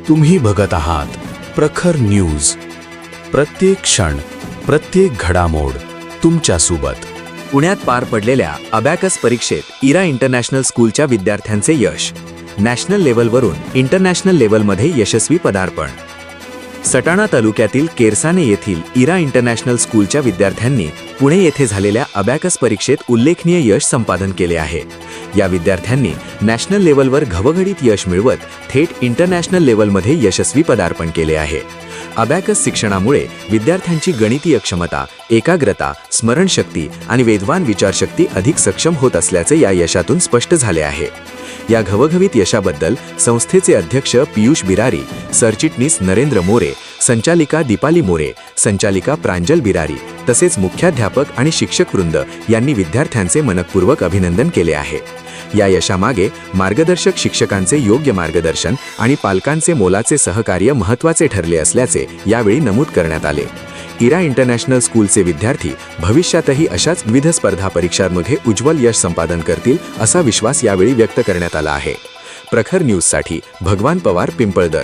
तुम्ही बघत आहात प्रखर न्यूज. प्रत्येक क्षण, प्रत्येक घडामोड तुमच्या सोबत. पुण्यात पार पडलेल्या अबॅकस परीक्षेत इरा इंटरनॅशनल स्कूलच्या विद्यार्थ्यांचे यश. नॅशनल लेव्हलवरून इंटरनॅशनल लेव्हलमध्ये यशस्वी पदार्पण. सटाणा तालुक्यातील केरसाने येथील इरा इंटरनॅशनल स्कूलच्या विद्यार्थ्यांनी पुणे येथे झालेल्या अबॅकस परीक्षेत उल्लेखनीय यश संपादन केले आहे. या विद्यार्थ्यांनी नॅशनल लेव्हलवर घवघडीत यश मिळवत थेट इंटरनॅशनल लेव्हलमध्ये यशस्वी पदार्पण केले आहे. अबॅकस शिक्षणामुळे विद्यार्थ्यांची गणितीय क्षमता, एकाग्रता, स्मरणशक्ती आणि वेधवान विचारशक्ती अधिक सक्षम होत असल्याचे या यशातून स्पष्ट झाले आहे. या घवघवीत यशाबद्दल संस्थेचे अध्यक्ष पियुष बिरारी, सरचिटणीस नरेंद्र मोरे, संचालिका दीपाली मोरे, संचालिका प्रांजल बिरारी तसेच मुख्याध्यापक आणि शिक्षकवृंद यांनी विद्यार्थ्यांचे मनपूर्वक अभिनंदन केले आहे. या यशामागे मार्गदर्शक शिक्षकांचे योग्य मार्गदर्शन आणि पालकांचे मोलाचे सहकार्य महत्त्वाचे ठरले असल्याचे यावेळी नमूद करण्यात आले. इरा इंटरनॅशनल स्कूलचे विद्यार्थी भविष्यातही अशाच विविध स्पर्धा परीक्षांमध्ये उज्ज्वल यश संपादन करतील असा विश्वास यावेळी व्यक्त करण्यात आला आहे. प्रखर न्यूजसाठी भगवान पवार, पिंपळदर.